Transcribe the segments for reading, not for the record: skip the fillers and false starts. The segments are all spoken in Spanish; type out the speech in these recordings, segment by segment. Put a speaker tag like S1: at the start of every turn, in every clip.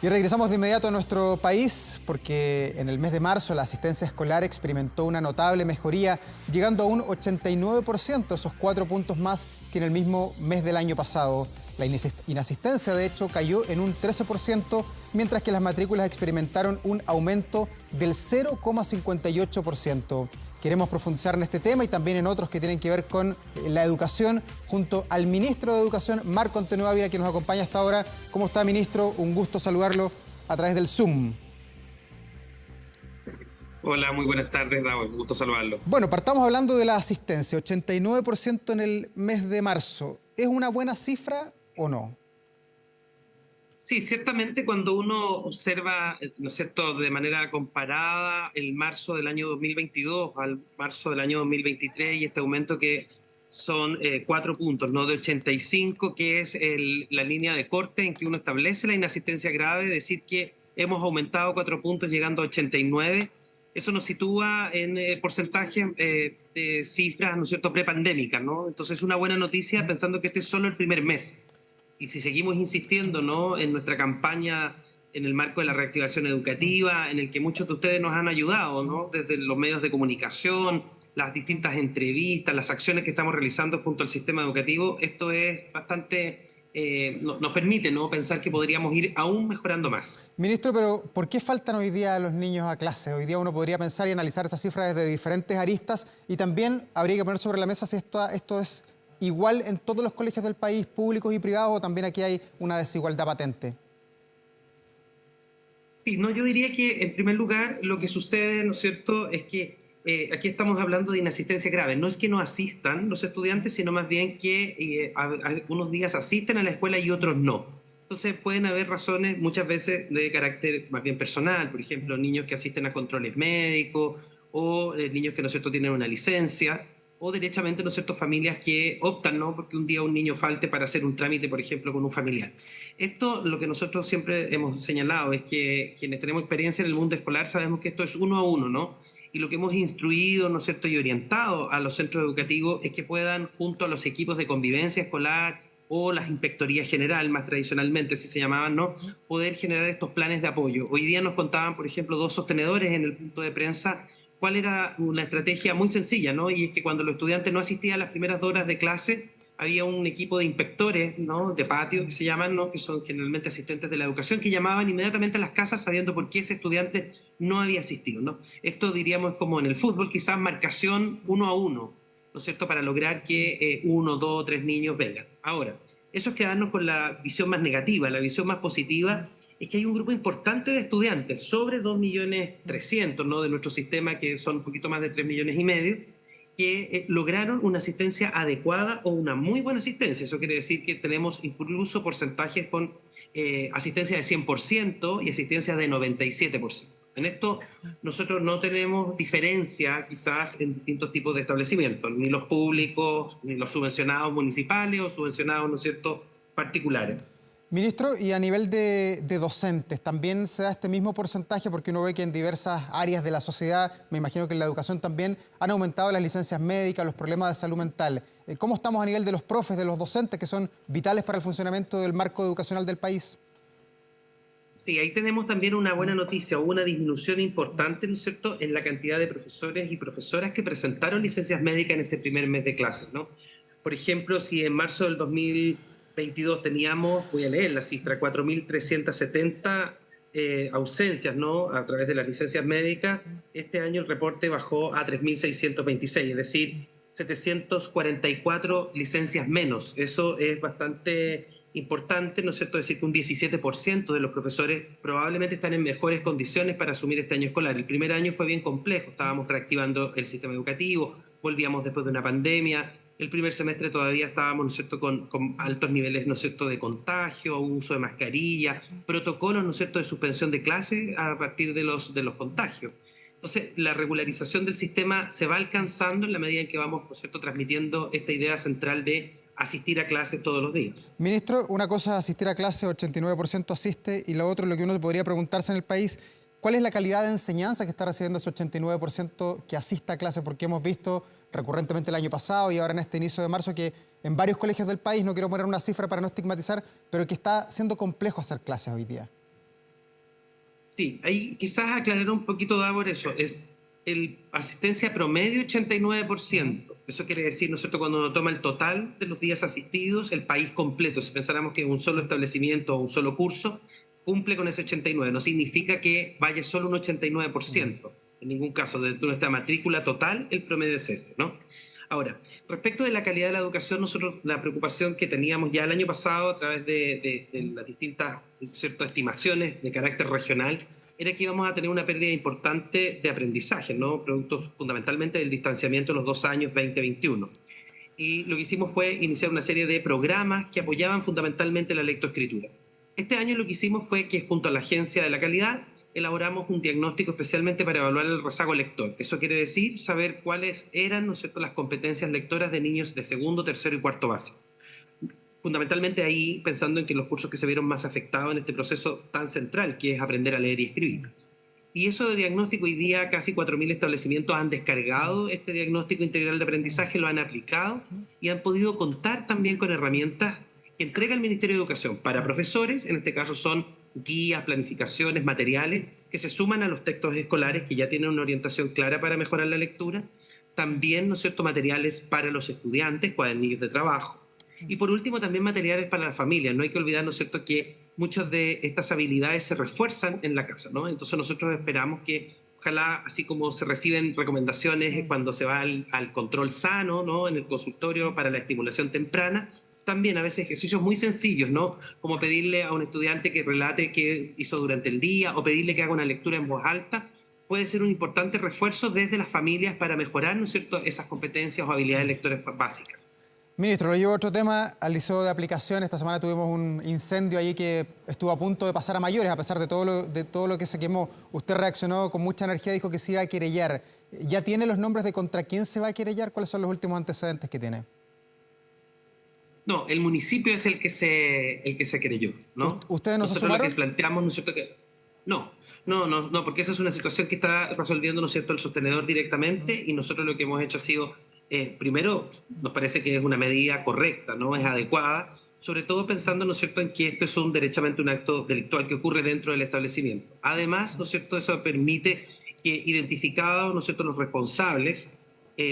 S1: Y regresamos de inmediato a nuestro país porque en el mes de marzo la asistencia escolar experimentó una notable mejoría, llegando a un 89%, esos 4 puntos más que en el mismo mes del año pasado. La inasistencia, de hecho, cayó en un 13%, mientras que las matrículas experimentaron un aumento del 0,58%. Queremos profundizar en este tema y también en otros que tienen que ver con la educación, junto al ministro de Educación, Marco Antonio Ávila, que nos acompaña hasta ahora. ¿Cómo está, ministro? Un gusto saludarlo a través del Zoom.
S2: Hola, muy buenas tardes, Davo. Un gusto saludarlo.
S1: Bueno, partamos hablando de la asistencia, 89% en el mes de marzo. ¿Es una buena cifra o no?
S2: Sí, ciertamente cuando uno observa, ¿no es cierto?, de manera comparada el marzo del año 2022 al marzo del año 2023 y este aumento que son 4 puntos, ¿no?, de 85, que es la línea de corte en que uno establece la inasistencia grave, decir que hemos aumentado 4 puntos llegando a 89, eso nos sitúa en porcentaje de cifras, ¿no es cierto?, prepandémicas, ¿no? Entonces es una buena noticia pensando que este es solo el primer mes. Y si seguimos insistiendo, ¿no?, en nuestra campaña en el marco de la reactivación educativa, en el que muchos de ustedes nos han ayudado, ¿no?, desde los medios de comunicación, las distintas entrevistas, las acciones que estamos realizando junto al sistema educativo, esto es bastante, nos permite, ¿no?, pensar que podríamos ir aún mejorando más.
S1: Ministro, pero ¿por qué faltan hoy día los niños a clase? Hoy día uno podría pensar y analizar esas cifras desde diferentes aristas y también habría que poner sobre la mesa si esto es igual en todos los colegios del país, públicos y privados, o también aquí hay una desigualdad patente.
S2: Sí, no, yo diría que en primer lugar lo que sucede, ¿no es cierto?, es que aquí estamos hablando de inasistencia grave. No es que no asistan los estudiantes, sino más bien que unos días asisten a la escuela y otros no. Entonces pueden haber razones muchas veces de carácter más bien personal, por ejemplo, niños que asisten a controles médicos o niños que, ¿no es cierto?, tienen una licencia, o derechamente, ¿no es cierto?, familias que optan, ¿no?, porque un día un niño falte para hacer un trámite, por ejemplo, con un familiar. Esto, lo que nosotros siempre hemos señalado es que quienes tenemos experiencia en el mundo escolar sabemos que esto es uno a uno, ¿no? Y lo que hemos instruido, ¿no es cierto?, y orientado a los centros educativos es que puedan, junto a los equipos de convivencia escolar o las inspectorías general, más tradicionalmente así se llamaban, ¿no?, poder generar estos planes de apoyo. Hoy día nos contaban, por ejemplo, 2 sostenedores en el punto de prensa cuál era una estrategia muy sencilla, ¿no? Y es que cuando los estudiantes no asistían a las primeras 2 horas de clase, había un equipo de inspectores, ¿no?, de patio, que se llaman, ¿no?, que son generalmente asistentes de la educación, que llamaban inmediatamente a las casas sabiendo por qué ese estudiante no había asistido, ¿no? Esto, diríamos, como en el fútbol, quizás marcación 1 a 1, ¿no es cierto?, para lograr que 1, 2, 3 niños vengan. Ahora, eso es quedarnos con la visión más negativa. La visión más positiva es que hay un grupo importante de estudiantes, sobre 2.300.000, ¿no?, de nuestro sistema, que son un poquito más de 3,5 millones, que lograron una asistencia adecuada o una muy buena asistencia. Eso quiere decir que tenemos incluso porcentajes con asistencia de 100% y asistencia de 97%. En esto nosotros no tenemos diferencia quizás en distintos tipos de establecimientos, ni los públicos, ni los subvencionados municipales o subvencionados, ¿no es cierto?, particulares.
S1: Ministro, y a nivel de docentes, ¿también se da este mismo porcentaje? Porque uno ve que en diversas áreas de la sociedad, me imagino que en la educación también, han aumentado las licencias médicas, los problemas de salud mental. ¿Cómo estamos a nivel de los profes, de los docentes, que son vitales para el funcionamiento del marco educacional del país?
S2: Sí, ahí tenemos también una buena noticia, hubo una disminución importante, ¿no es cierto?, en la cantidad de profesores y profesoras que presentaron licencias médicas en este primer mes de clases, ¿no? Por ejemplo, si en marzo del 2022 teníamos, voy a leer la cifra, 4.370 ausencias, ¿no?, a través de las licencias médicas, este año el reporte bajó a 3.626, es decir, 744 licencias menos. Eso es bastante importante, ¿no es cierto?, decir que un 17% de los profesores probablemente están en mejores condiciones para asumir este año escolar. El primer año fue bien complejo, estábamos reactivando el sistema educativo, volvíamos después de una pandemia, el primer semestre todavía estábamos, ¿no es cierto?, con altos niveles, ¿no es cierto?, de contagio, uso de mascarilla, protocolos, ¿no es cierto?, de suspensión de clases a partir de los contagios. Entonces, la regularización del sistema se va alcanzando en la medida en que vamos, ¿no es cierto?, transmitiendo esta idea central de asistir a clases todos los días.
S1: Ministro, una cosa es asistir a clase, 89% asiste, y lo otro, lo que uno podría preguntarse en el país, ¿cuál es la calidad de enseñanza que está recibiendo ese 89% que asista a clase? Porque hemos visto recurrentemente el año pasado y ahora en este inicio de marzo que en varios colegios del país, no quiero poner una cifra para no estigmatizar, pero que está siendo complejo hacer clases hoy día.
S2: Sí, ahí quizás aclarar un poquito, Davor, eso. Es el asistencia promedio 89%. Eso quiere decir, ¿no es cierto?, cuando uno toma el total de los días asistidos, el país completo, si pensáramos que un solo establecimiento o un solo curso cumple con ese 89, no significa que vaya solo un 89%. En ningún caso, de nuestra matrícula total, el promedio es ese, ¿no? Ahora, respecto de la calidad de la educación, nosotros la preocupación que teníamos ya el año pasado a través de las distintas, ¿cierto?, estimaciones de carácter regional, era que íbamos a tener una pérdida importante de aprendizaje, ¿no?, producto fundamentalmente del distanciamiento de los 2 años 2021. Y lo que hicimos fue iniciar una serie de programas que apoyaban fundamentalmente la lectoescritura. Este año lo que hicimos fue que junto a la Agencia de la Calidad elaboramos un diagnóstico especialmente para evaluar el rezago lector. Eso quiere decir saber cuáles eran, ¿no es cierto?, las competencias lectoras de niños de segundo, tercero y cuarto básico. Fundamentalmente ahí pensando en que los cursos que se vieron más afectados en este proceso tan central, que es aprender a leer y escribir. Y eso de diagnóstico, hoy día casi 4.000 establecimientos han descargado este diagnóstico integral de aprendizaje, lo han aplicado y han podido contar también con herramientas que entrega el Ministerio de Educación para profesores. En este caso son guías, planificaciones, materiales que se suman a los textos escolares que ya tienen una orientación clara para mejorar la lectura. También, ¿no es cierto?, materiales para los estudiantes, cuadernillos de trabajo. Y por último, también materiales para las familias. No hay que olvidar, ¿no es cierto?, que muchas de estas habilidades se refuerzan en la casa, ¿no? Entonces nosotros esperamos que, ojalá, así como se reciben recomendaciones cuando se va al control sano, ¿no?, en el consultorio para la estimulación temprana, también a veces ejercicios muy sencillos, ¿no?, como pedirle a un estudiante que relate qué hizo durante el día o pedirle que haga una lectura en voz alta, puede ser un importante refuerzo desde las familias para mejorar, ¿no es cierto?, esas competencias o habilidades lectoras básicas.
S1: Ministro, lo llevo a otro tema, al Liceo de Aplicación. Esta semana tuvimos un incendio ahí que estuvo a punto de pasar a mayores, a pesar de todo lo que se quemó. Usted reaccionó con mucha energía, dijo que se iba a querellar. ¿Ya tiene los nombres de contra quién se va a querellar? ¿Cuáles son los últimos antecedentes que tiene?
S2: No, el municipio es el que se querelló, ¿no?
S1: ¿Ustedes no se
S2: Nosotros lo
S1: sumaron?
S2: que planteamos, ¿no es cierto?, que no, porque esa es una situación que está resolviendo, ¿no es cierto?, el sostenedor directamente, y nosotros lo que hemos hecho ha sido, primero, nos parece que es una medida correcta, ¿no?, es adecuada, sobre todo pensando, ¿no es cierto?, en que esto es derechamente un acto delictual que ocurre dentro del establecimiento. Además, ¿no es cierto?, eso permite que, identificados, ¿no es cierto?, los responsables,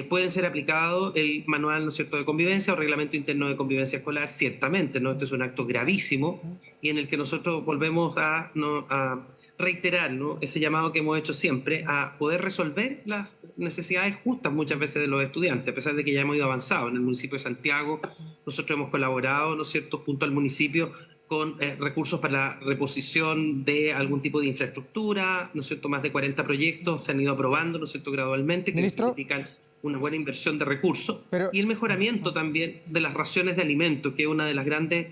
S2: pueden ser aplicados el manual, ¿no es cierto?, de convivencia o reglamento interno de convivencia escolar, ciertamente, ¿no? Esto es un acto gravísimo y en el que nosotros volvemos a reiterar, ¿no?, ese llamado que hemos hecho siempre a poder resolver las necesidades justas muchas veces de los estudiantes, a pesar de que ya hemos ido avanzado. En el municipio de Santiago nosotros hemos colaborado, ¿no es cierto?, junto al municipio con recursos para la reposición de algún tipo de infraestructura, ¿no es cierto?, más de 40 proyectos se han ido aprobando, ¿no es cierto?, gradualmente, que
S1: Ministro,
S2: significan una buena inversión de recursos,
S1: pero
S2: y el mejoramiento también de las raciones de alimentos, que es una de las grandes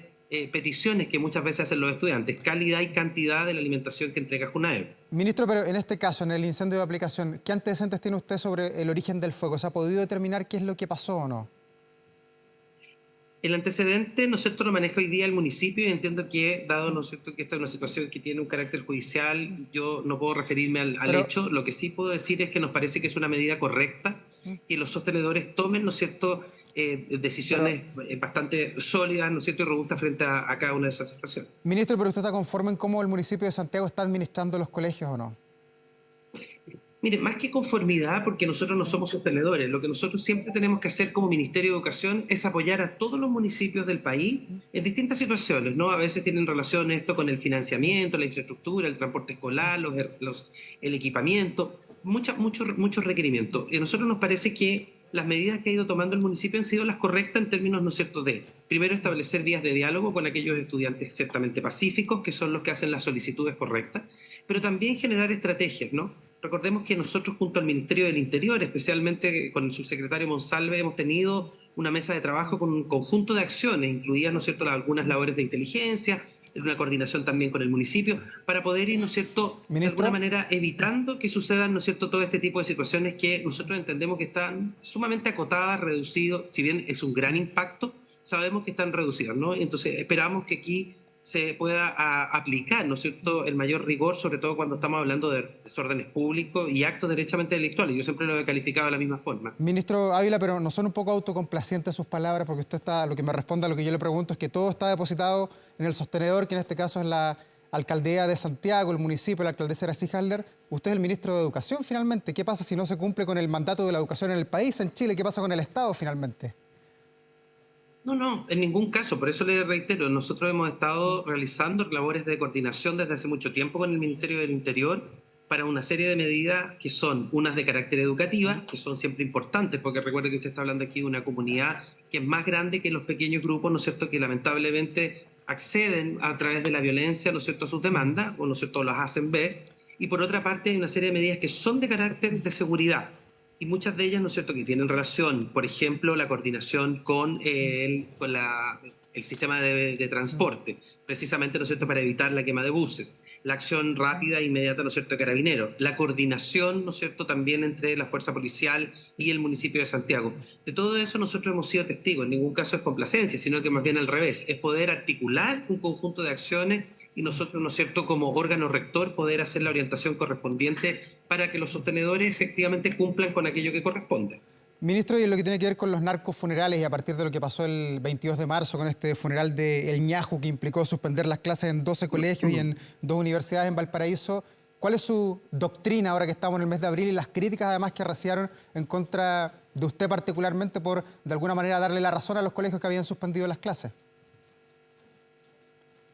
S2: peticiones que muchas veces hacen los estudiantes, calidad y cantidad de la alimentación que entrega Junaed.
S1: Ministro, pero en este caso, en el incendio de Aplicación, ¿qué antecedentes tiene usted sobre el origen del fuego? ¿Se ha podido determinar qué es lo que pasó o no?
S2: El antecedente, ¿no es cierto?, lo maneja hoy día el municipio, y entiendo que, dado, ¿no es cierto?, que esta es una situación que tiene un carácter judicial, yo no puedo referirme al hecho. Lo que sí puedo decir es que nos parece que es una medida correcta, que los sostenedores tomen, ¿no es cierto?, decisiones bastante sólidas, ¿no es cierto?, y robustas frente a cada una de esas situaciones.
S1: Ministro, ¿pero usted está conforme en cómo el municipio de Santiago está administrando los colegios o no?
S2: Mire, más que conformidad, porque nosotros no somos sostenedores, lo que nosotros siempre tenemos que hacer como Ministerio de Educación es apoyar a todos los municipios del país en distintas situaciones, ¿no? A veces tienen relación esto con el financiamiento, la infraestructura, el transporte escolar, el equipamiento, muchos requerimientos. Y a nosotros nos parece que las medidas que ha ido tomando el municipio han sido las correctas en términos, ¿no es cierto?, de, primero, establecer vías de diálogo con aquellos estudiantes ciertamente pacíficos, que son los que hacen las solicitudes correctas, pero también generar estrategias, ¿no? Recordemos que nosotros, junto al Ministerio del Interior, especialmente con el subsecretario Monsalve, hemos tenido una mesa de trabajo con un conjunto de acciones, incluidas, ¿no es cierto?, algunas labores de inteligencia, una coordinación también con el municipio, para poder ir, ¿no es cierto?, de alguna manera evitando que sucedan, ¿no es cierto?, todo este tipo de situaciones que nosotros entendemos que están sumamente acotadas, reducidas. Si bien es un gran impacto, sabemos que están reducidas, ¿no? Entonces esperamos que aquí se pueda aplicar, ¿no es cierto?, el mayor rigor, sobre todo cuando estamos hablando de desórdenes públicos y actos derechamente delictuales. Yo siempre lo he calificado de la misma forma.
S1: Ministro Ávila, pero ¿no son un poco autocomplacientes sus palabras? Porque usted está, lo que me responde a lo que yo le pregunto es que todo está depositado en el sostenedor, que en este caso es la alcaldía de Santiago, el municipio, la alcaldesa Aracy Halder, usted es el ministro de Educación finalmente. ¿Qué pasa si no se cumple con el mandato de la educación en el país, en Chile? ¿Qué pasa con el Estado finalmente?
S2: No, no, en ningún caso. Por eso le reitero, nosotros hemos estado realizando labores de coordinación desde hace mucho tiempo con el Ministerio del Interior para una serie de medidas que son unas de carácter educativa, que son siempre importantes, porque recuerde que usted está hablando aquí de una comunidad que es más grande que los pequeños grupos, ¿no es cierto?, que lamentablemente acceden a través de la violencia, ¿no es cierto?, a sus demandas, o ¿no es cierto?, las hacen ver. Y por otra parte hay una serie de medidas que son de carácter de seguridad, y muchas de ellas, ¿no es cierto?, que tienen relación, por ejemplo, la coordinación con el sistema de transporte, precisamente, ¿no es cierto?, para evitar la quema de buses, la acción rápida e inmediata, ¿no es cierto?, de Carabineros, la coordinación, ¿no es cierto?, también entre la Fuerza Policial y el municipio de Santiago. De todo eso nosotros hemos sido testigos, en ningún caso es complacencia, sino que más bien al revés, es poder articular un conjunto de acciones y nosotros, ¿no es cierto?, como órgano rector, poder hacer la orientación correspondiente para que los sostenedores efectivamente cumplan con aquello que corresponde.
S1: Ministro, y en lo que tiene que ver con los narcofunerales y a partir de lo que pasó el 22 de marzo con este funeral de El Ñajo que implicó suspender las clases en 12 colegios y en 2 universidades en Valparaíso, ¿cuál es su doctrina ahora que estamos en el mes de abril y las críticas además que arreciaron en contra de usted particularmente por de alguna manera darle la razón a los colegios que habían suspendido las clases?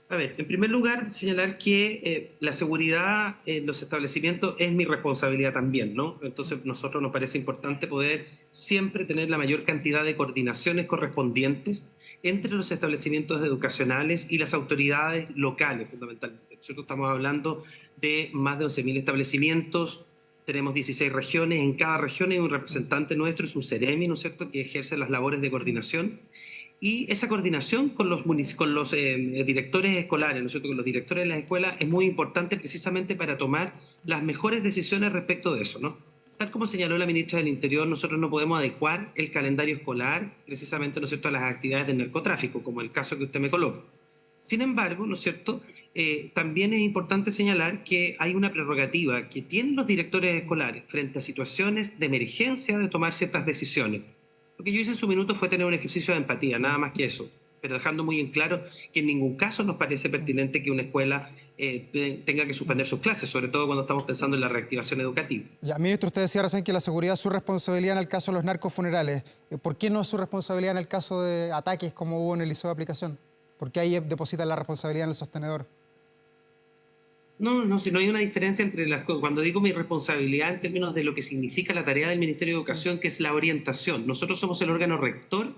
S2: A ver, en primer lugar, señalar que la seguridad en los establecimientos es mi responsabilidad también, ¿no? Entonces, nosotros nos parece importante poder siempre tener la mayor cantidad de coordinaciones correspondientes entre los establecimientos educacionales y las autoridades locales, fundamentalmente. Nosotros estamos hablando de más de 11.000 establecimientos, tenemos 16 regiones, en cada región hay un representante nuestro, es un CEREMI, ¿no es cierto?, que ejerce las labores de coordinación. Y esa coordinación con los directores escolares, ¿no es cierto?, con los directores de las escuelas es muy importante precisamente para tomar las mejores decisiones respecto de eso, ¿no? Tal como señaló la ministra del Interior, nosotros no podemos adecuar el calendario escolar precisamente, ¿no es cierto?, a las actividades del narcotráfico, como el caso que usted me coloca. Sin embargo, ¿no es cierto?, también es importante señalar que hay una prerrogativa que tienen los directores escolares frente a situaciones de emergencia de tomar ciertas decisiones. Lo que yo hice en su minuto fue tener un ejercicio de empatía, nada más que eso, pero dejando muy en claro que en ningún caso nos parece pertinente que una escuela tenga que suspender sus clases, sobre todo cuando estamos pensando en la reactivación educativa.
S1: Ya, ministro, usted decía recién que la seguridad es su responsabilidad en el caso de los narcofunerales. ¿Por qué no es su responsabilidad en el caso de ataques como hubo en el liceo de aplicación? ¿Por qué ahí depositan la responsabilidad en el sostenedor?
S2: No, no, si no hay una diferencia entre las cosas. Cuando digo mi responsabilidad en términos de lo que significa la tarea del Ministerio de Educación, que es la orientación. Nosotros somos el órgano rector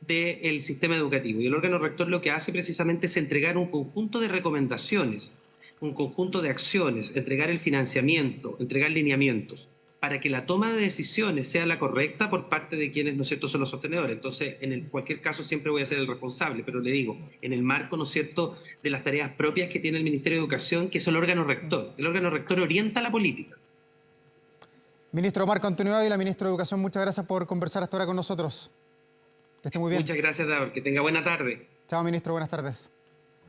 S2: del sistema educativo y el órgano rector lo que hace precisamente es entregar un conjunto de recomendaciones, un conjunto de acciones, entregar el financiamiento, entregar lineamientos, para que la toma de decisiones sea la correcta por parte de quienes, ¿no es cierto?, son los sostenedores. Entonces, cualquier caso siempre voy a ser el responsable, pero le digo, en el marco, ¿no es cierto?, de las tareas propias que tiene el Ministerio de Educación, que es el órgano rector. El órgano rector orienta la política.
S1: Ministro Marco Antonio Ávila, ministro de Educación, muchas gracias por conversar hasta ahora con nosotros. Que esté muy bien.
S2: Muchas gracias, Davor. Que tenga buena tarde.
S1: Chao, ministro. Buenas tardes.